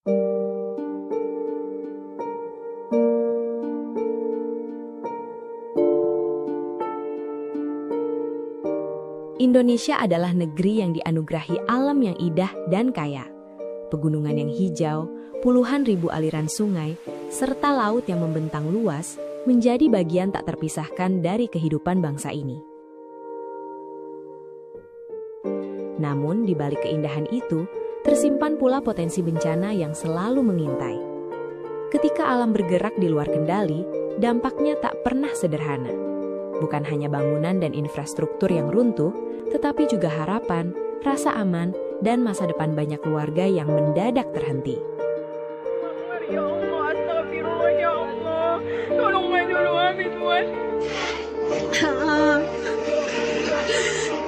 Indonesia adalah negeri yang dianugerahi alam yang indah dan kaya. Pegunungan yang hijau, puluhan ribu aliran sungai, serta laut yang membentang luas menjadi bagian tak terpisahkan dari kehidupan bangsa ini. Namun, di balik keindahan itu, tersimpan pula potensi bencana yang selalu mengintai. Ketika alam bergerak di luar kendali, dampaknya tak pernah sederhana. Bukan hanya bangunan dan infrastruktur yang runtuh, tetapi juga harapan, rasa aman, dan masa depan banyak keluarga yang mendadak terhenti. Ya Allah, astagfirullah ya Allah. Tolong main dulu Amin, Tuhan.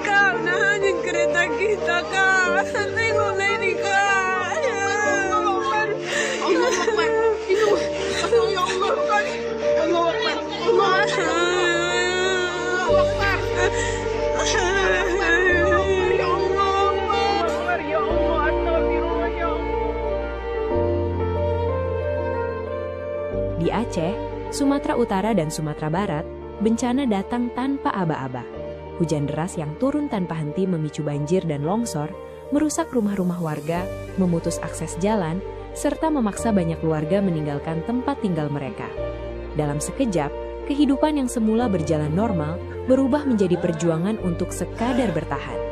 Kak, nahanin kereta kita, Kak. Tengoklah ini, Kak. Allah Akbar. Itu. Ya Allah, Kak. Allah Akbar. Allah Akbar. Di Aceh, Sumatera Utara dan Sumatera Barat, bencana datang tanpa aba-aba. Hujan deras yang turun tanpa henti memicu banjir dan longsor, merusak rumah-rumah warga, memutus akses jalan, serta memaksa banyak keluarga meninggalkan tempat tinggal mereka. Dalam sekejap, kehidupan yang semula berjalan normal berubah menjadi perjuangan untuk sekadar bertahan.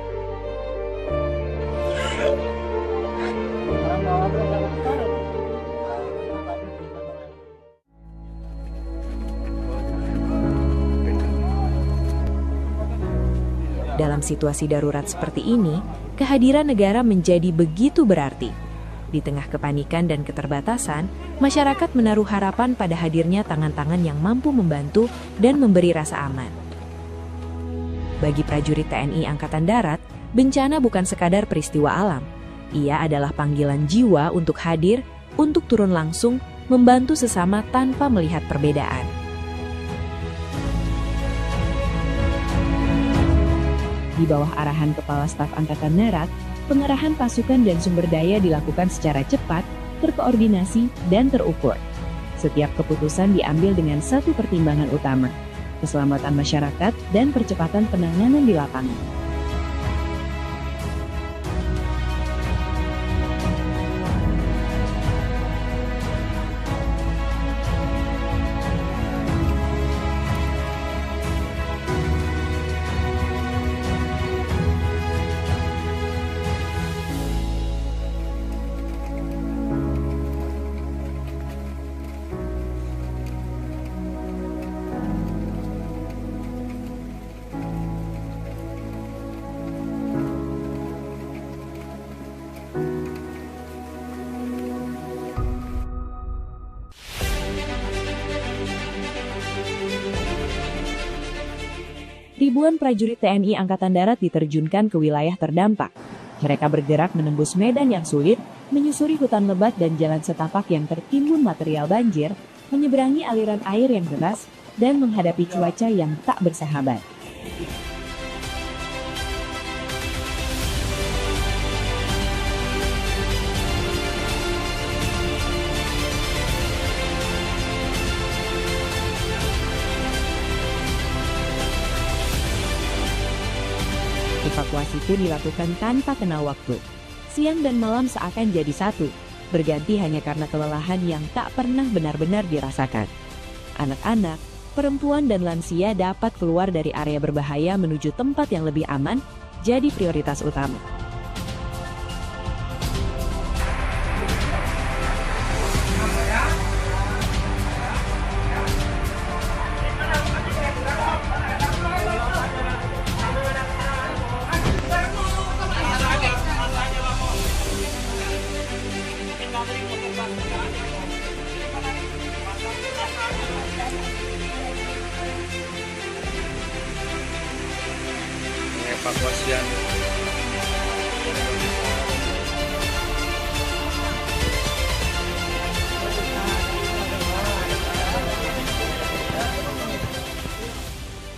Dalam situasi darurat seperti ini, kehadiran negara menjadi begitu berarti. Di tengah kepanikan dan keterbatasan, masyarakat menaruh harapan pada hadirnya tangan-tangan yang mampu membantu dan memberi rasa aman. Bagi prajurit TNI Angkatan Darat, bencana bukan sekadar peristiwa alam. Ia adalah panggilan jiwa untuk hadir, untuk turun langsung, membantu sesama tanpa melihat perbedaan. Di bawah arahan Kepala Staf Angkatan Darat, pengerahan pasukan dan sumber daya dilakukan secara cepat, terkoordinasi, dan terukur. Setiap keputusan diambil dengan satu pertimbangan utama, keselamatan masyarakat dan percepatan penanganan di lapangan. Ribuan prajurit TNI Angkatan Darat diterjunkan ke wilayah terdampak. Mereka bergerak menembus medan yang sulit, menyusuri hutan lebat dan jalan setapak yang tertimbun material banjir, menyeberangi aliran air yang deras, dan menghadapi cuaca yang tak bersahabat. Evakuasi pun dilakukan tanpa kenal waktu. Siang dan malam seakan jadi satu, berganti hanya karena kelelahan yang tak pernah benar-benar dirasakan. Anak-anak, perempuan dan lansia dapat keluar dari area berbahaya menuju tempat yang lebih aman, jadi prioritas utama. Evakuasian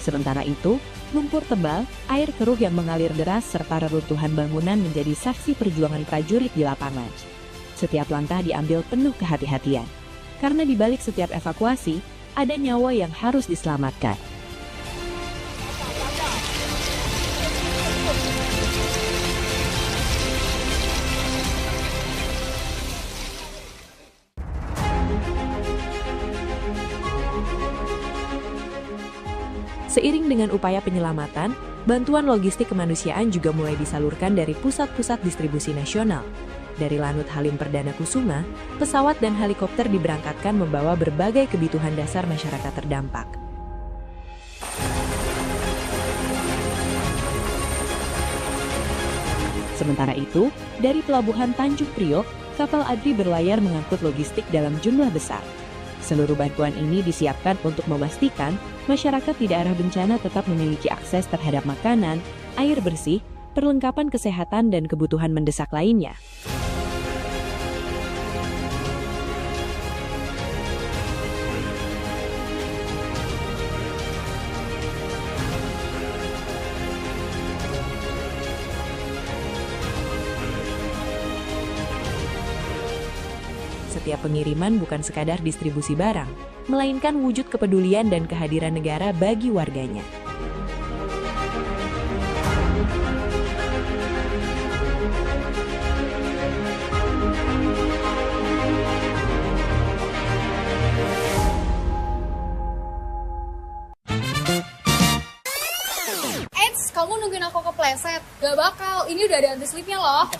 Sementara itu, lumpur tebal, air keruh yang mengalir deras serta reruntuhan bangunan menjadi saksi perjuangan prajurit di lapangan. Setiap langkah diambil penuh kehati-hatian, karena di balik setiap evakuasi, ada nyawa yang harus diselamatkan. Seiring dengan upaya penyelamatan, bantuan logistik kemanusiaan juga mulai disalurkan dari pusat-pusat distribusi nasional. Dari Lanut Halim Perdana Kusuma, pesawat dan helikopter diberangkatkan membawa berbagai kebutuhan dasar masyarakat terdampak. Sementara itu, dari Pelabuhan Tanjung Priok, kapal ADRI berlayar mengangkut logistik dalam jumlah besar. Seluruh bantuan ini disiapkan untuk memastikan masyarakat di daerah bencana tetap memiliki akses terhadap makanan, air bersih, perlengkapan kesehatan, dan kebutuhan mendesak lainnya. Setiap pengiriman bukan sekadar distribusi barang, melainkan wujud kepedulian dan kehadiran negara bagi warganya. Eits, kamu nungguin aku kepleset? Gak bakal, ini udah ada anti-slipnya loh.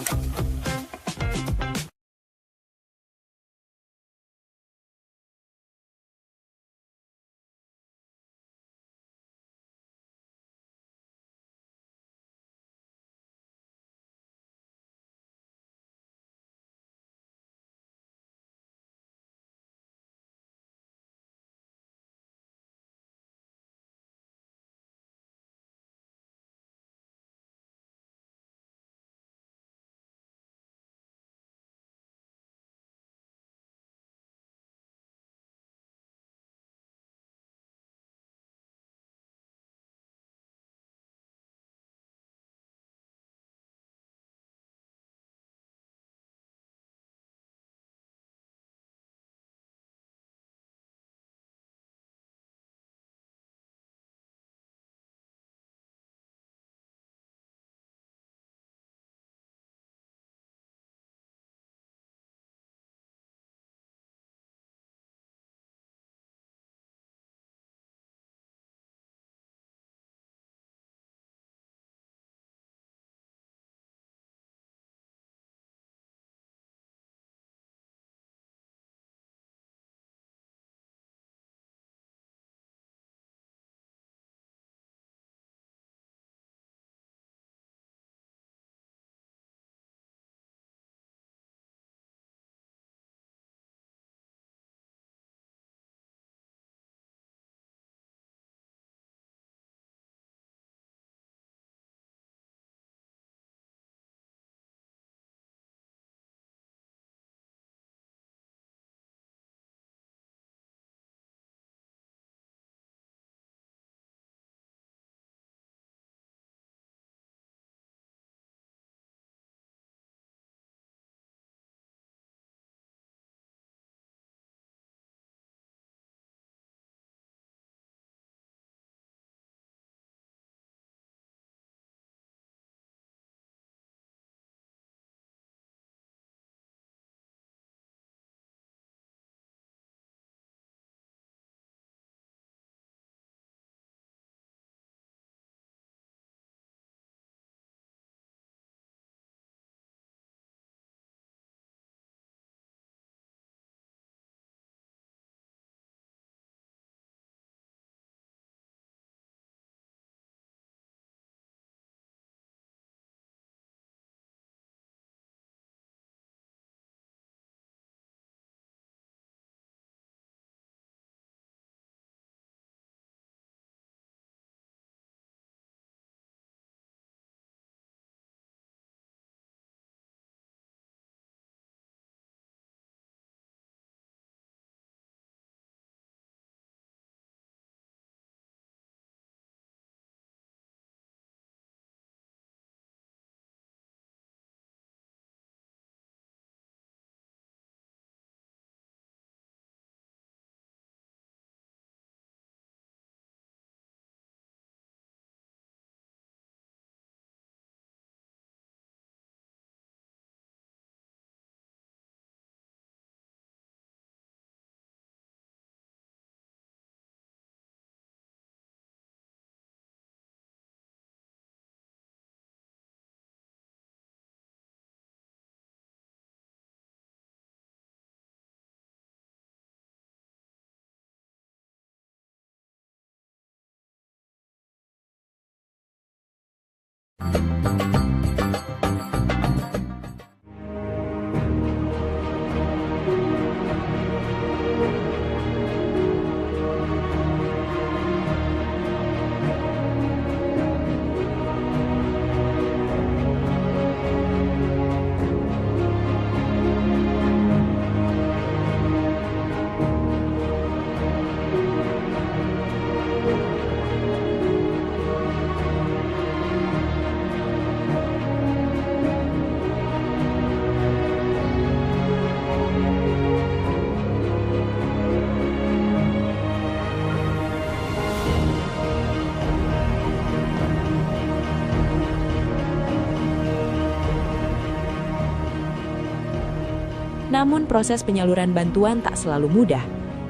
Namun proses penyaluran bantuan tak selalu mudah.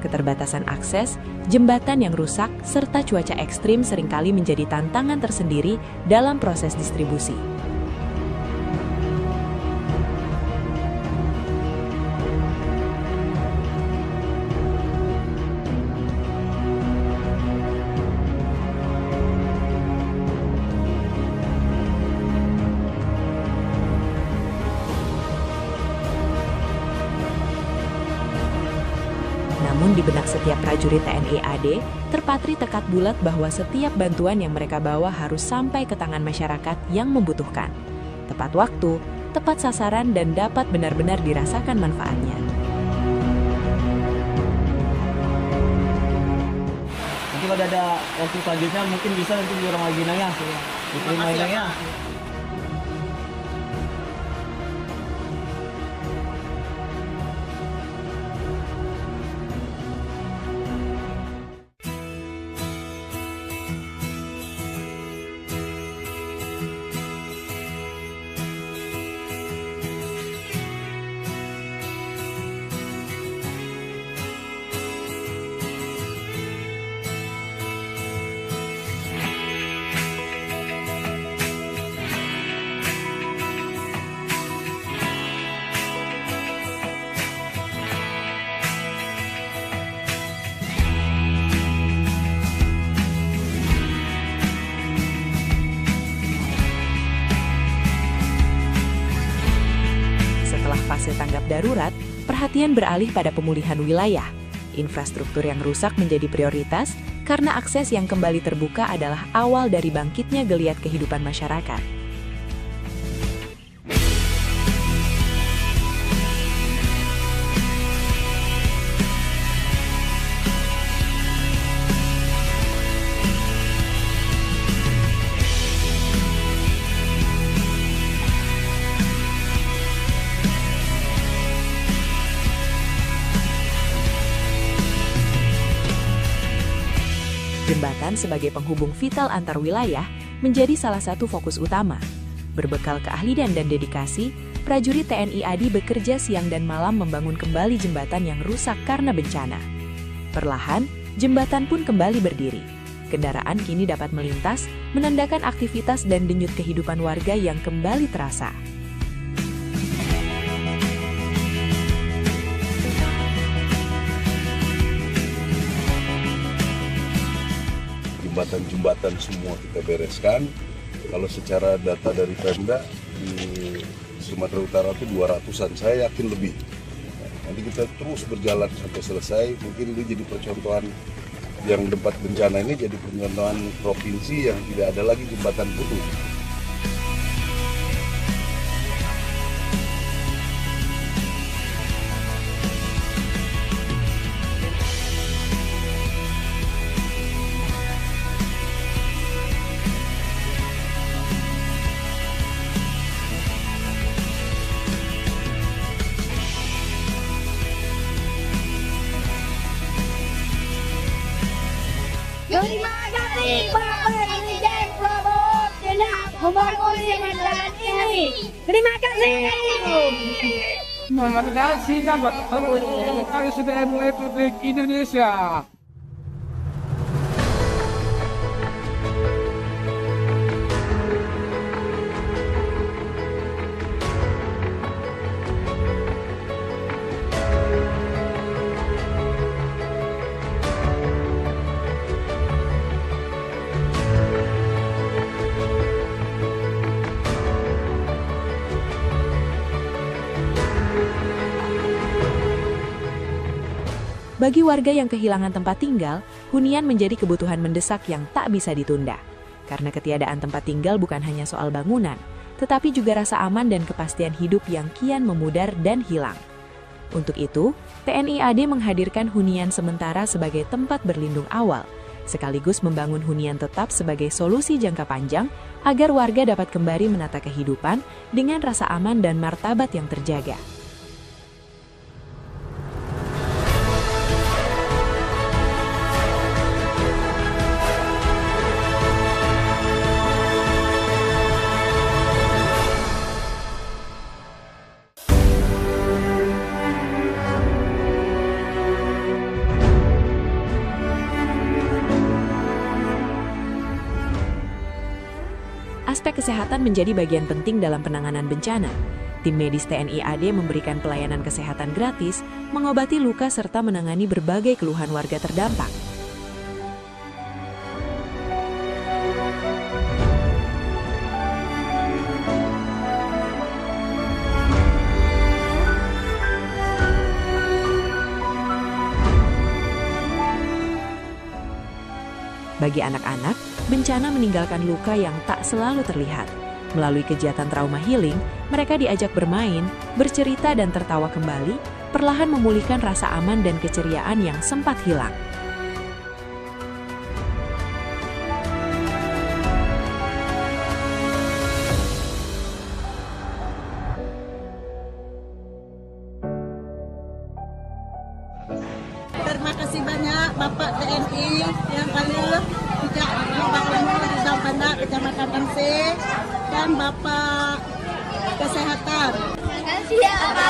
Keterbatasan akses, jembatan yang rusak, serta cuaca ekstrim seringkali menjadi tantangan tersendiri dalam proses distribusi. Namun di benak setiap prajurit TNI AD, terpatri tekad bulat bahwa setiap bantuan yang mereka bawa harus sampai ke tangan masyarakat yang membutuhkan. Tepat waktu, tepat sasaran, dan dapat benar-benar dirasakan manfaatnya. Nanti kalau ada waktu selanjutnya mungkin bisa nanti di orang lagi nanya. Diterima ya. Fase tanggap darurat, perhatian beralih pada pemulihan wilayah. Infrastruktur yang rusak menjadi prioritas karena akses yang kembali terbuka adalah awal dari bangkitnya geliat kehidupan masyarakat. Jembatan sebagai penghubung vital antar wilayah menjadi salah satu fokus utama. Berbekal keahlian dan dedikasi, prajurit TNI AD bekerja siang dan malam membangun kembali jembatan yang rusak karena bencana. Perlahan, jembatan pun kembali berdiri. Kendaraan kini dapat melintas, menandakan aktivitas dan denyut kehidupan warga yang kembali terasa. Jembatan-jembatan semua kita bereskan. Kalau secara data dari Pemda di Sumatera Utara itu 200-an, saya yakin lebih. Nanti kita terus berjalan sampai selesai. Mungkin itu jadi percontohan yang tempat bencana ini, jadi percontohan provinsi yang tidak ada lagi jembatan putus. Terima kasih Bapak Presiden Prabowo telah membangun jembatan ini. Terima kasih. Terima kasih Bapak Presiden Republik Indonesia. Bagi warga yang kehilangan tempat tinggal, hunian menjadi kebutuhan mendesak yang tak bisa ditunda. Karena ketiadaan tempat tinggal bukan hanya soal bangunan, tetapi juga rasa aman dan kepastian hidup yang kian memudar dan hilang. Untuk itu, TNI AD menghadirkan hunian sementara sebagai tempat berlindung awal, sekaligus membangun hunian tetap sebagai solusi jangka panjang agar warga dapat kembali menata kehidupan dengan rasa aman dan martabat yang terjaga. Aspek kesehatan menjadi bagian penting dalam penanganan bencana. Tim medis TNI AD memberikan pelayanan kesehatan gratis, mengobati luka serta menangani berbagai keluhan warga terdampak. Bagi anak-anak, bencana meninggalkan luka yang tak selalu terlihat. Melalui kegiatan trauma healing, mereka diajak bermain, bercerita dan tertawa kembali, perlahan memulihkan rasa aman dan keceriaan yang sempat hilang. Terima kasih banyak Bapak TNI yang kali tidak membangun di Zampanda, Kecamatan Angse, dan Bapak Kesehatan. Terima kasih ya, Pak.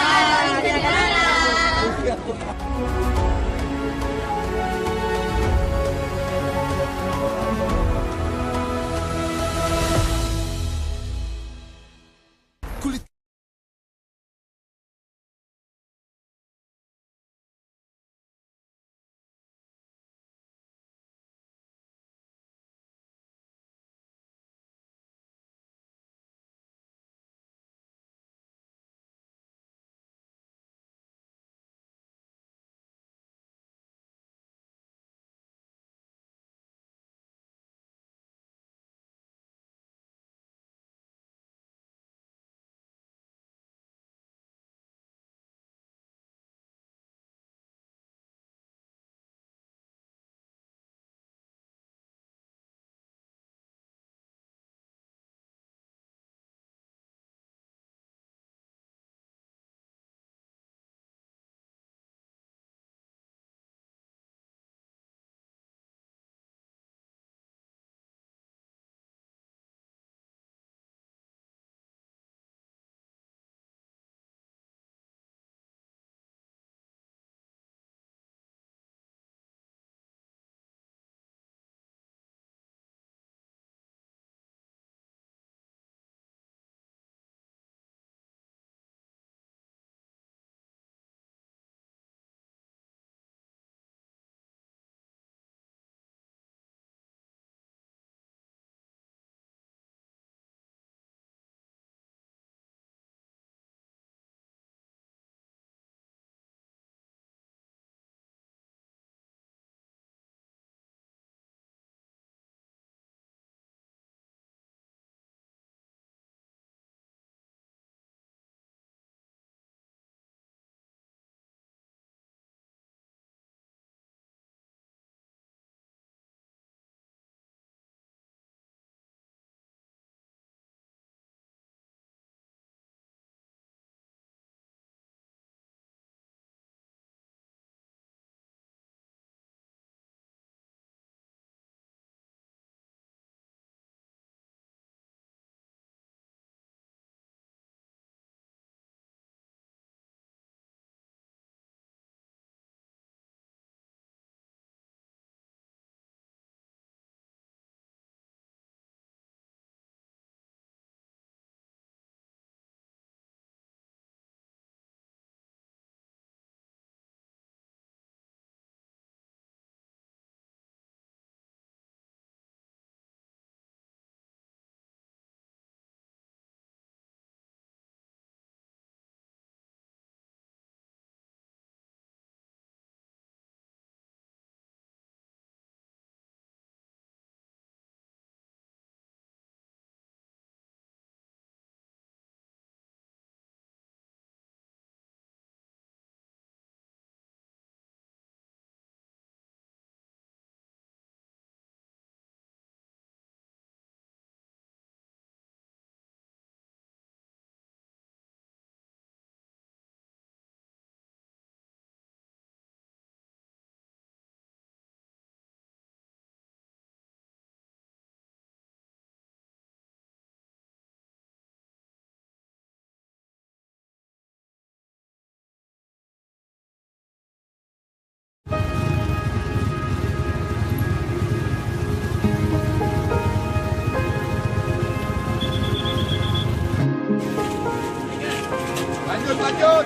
lanjut.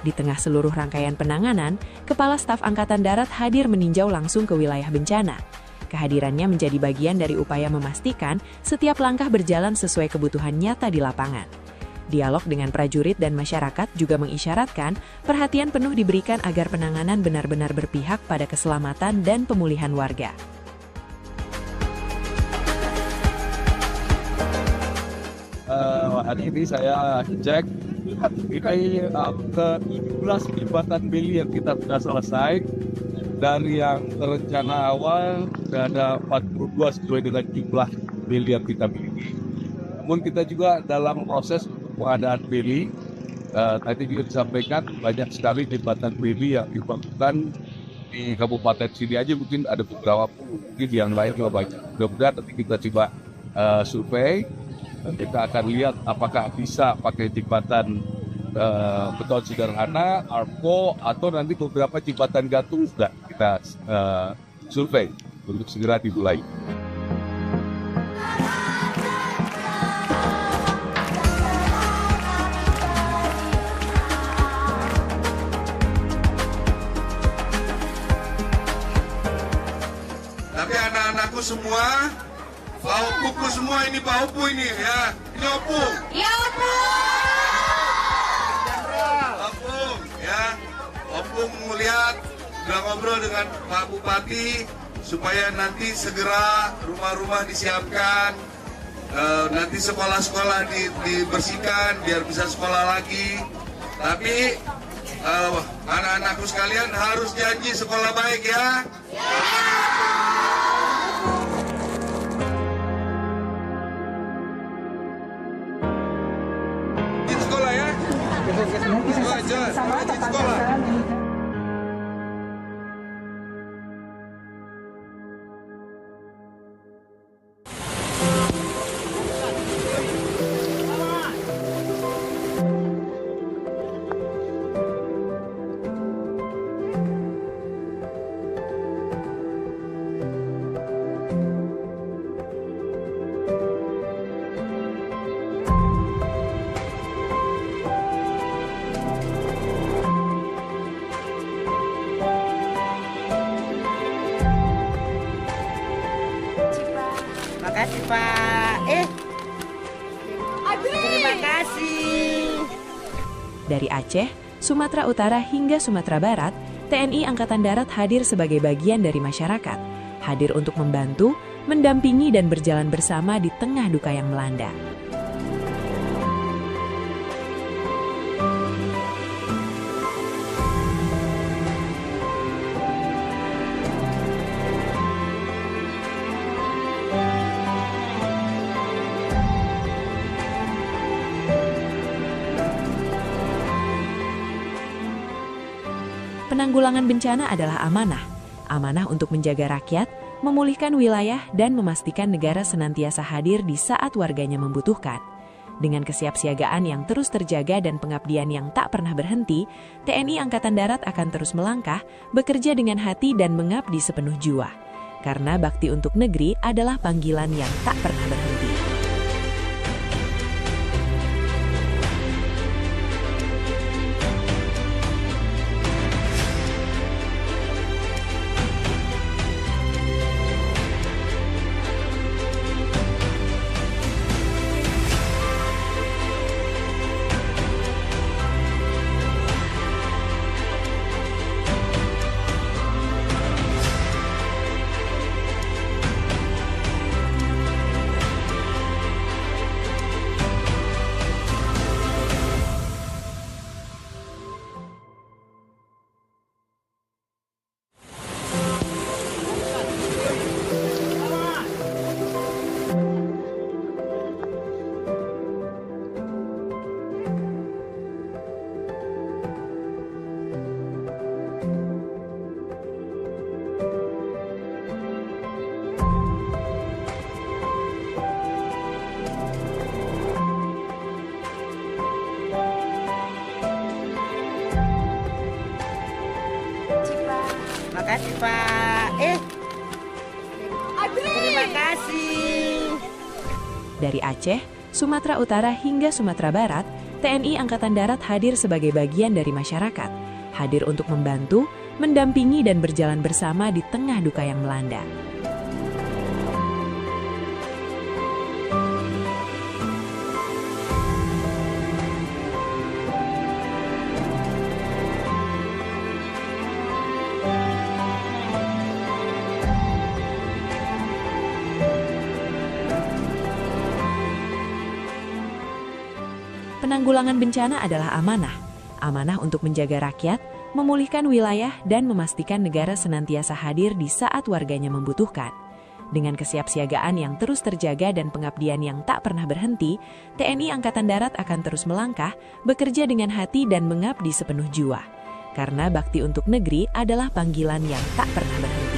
Di tengah seluruh rangkaian penanganan, Kepala Staf Angkatan Darat hadir meninjau langsung ke wilayah bencana. Kehadirannya menjadi bagian dari upaya memastikan setiap langkah berjalan sesuai kebutuhan nyata di lapangan. Dialog dengan prajurit dan masyarakat juga mengisyaratkan perhatian penuh diberikan agar penanganan benar-benar berpihak pada keselamatan dan pemulihan warga. Hari ini saya cek, ini ke 17 jembatan beli yang kita sudah selesai. Dari yang rencana awal sudah ada 42 sesuai dengan jumlah beli yang kita miliki. Namun kita juga dalam proses pengadaan beli, tadi juga disampaikan banyak sekali jembatan beli yang dibangun di Kabupaten sini aja, mungkin ada beberapa, mungkin yang lain juga banyak. Mudah-mudahan nanti kita coba survei, kita akan lihat apakah bisa pakai jembatan beton sederhana, arco, atau nanti beberapa jembatan gantung sudah kita survei untuk segera dimulai. Tapi anak-anakku semua, bauku semua ini bauku ini ya, ini opung. Ya opung. Opung ya, opung melihat, udah ngobrol dengan Pak Bupati supaya nanti segera rumah-rumah disiapkan, nanti sekolah-sekolah dibersihkan biar bisa sekolah lagi. Tapi anak-anakku sekalian harus janji sekolah baik ya. Sekolah ya. Sekolah. Makasih Pak. Terima kasih. Dari Aceh, Sumatera Utara hingga Sumatera Barat, TNI Angkatan Darat hadir sebagai bagian dari masyarakat. Hadir untuk membantu, mendampingi dan berjalan bersama di tengah duka yang melanda. Penanggulangan bencana adalah amanah. Amanah untuk menjaga rakyat, memulihkan wilayah, dan memastikan negara senantiasa hadir di saat warganya membutuhkan. Dengan kesiapsiagaan yang terus terjaga dan pengabdian yang tak pernah berhenti, TNI Angkatan Darat akan terus melangkah, bekerja dengan hati dan mengabdi sepenuh jiwa. Karena bakti untuk negeri adalah panggilan yang tak pernah berhenti. Makasih Pak. Terima Terima kasih. Dari Aceh, Sumatera Utara hingga Sumatera Barat, TNI Angkatan Darat hadir sebagai bagian dari masyarakat, hadir untuk membantu, mendampingi dan berjalan bersama di tengah duka yang melanda. Penanggulangan bencana adalah amanah. Amanah untuk menjaga rakyat, memulihkan wilayah, dan memastikan negara senantiasa hadir di saat warganya membutuhkan. Dengan kesiapsiagaan yang terus terjaga dan pengabdian yang tak pernah berhenti, TNI Angkatan Darat akan terus melangkah, bekerja dengan hati dan mengabdi sepenuh jiwa. Karena bakti untuk negeri adalah panggilan yang tak pernah berhenti.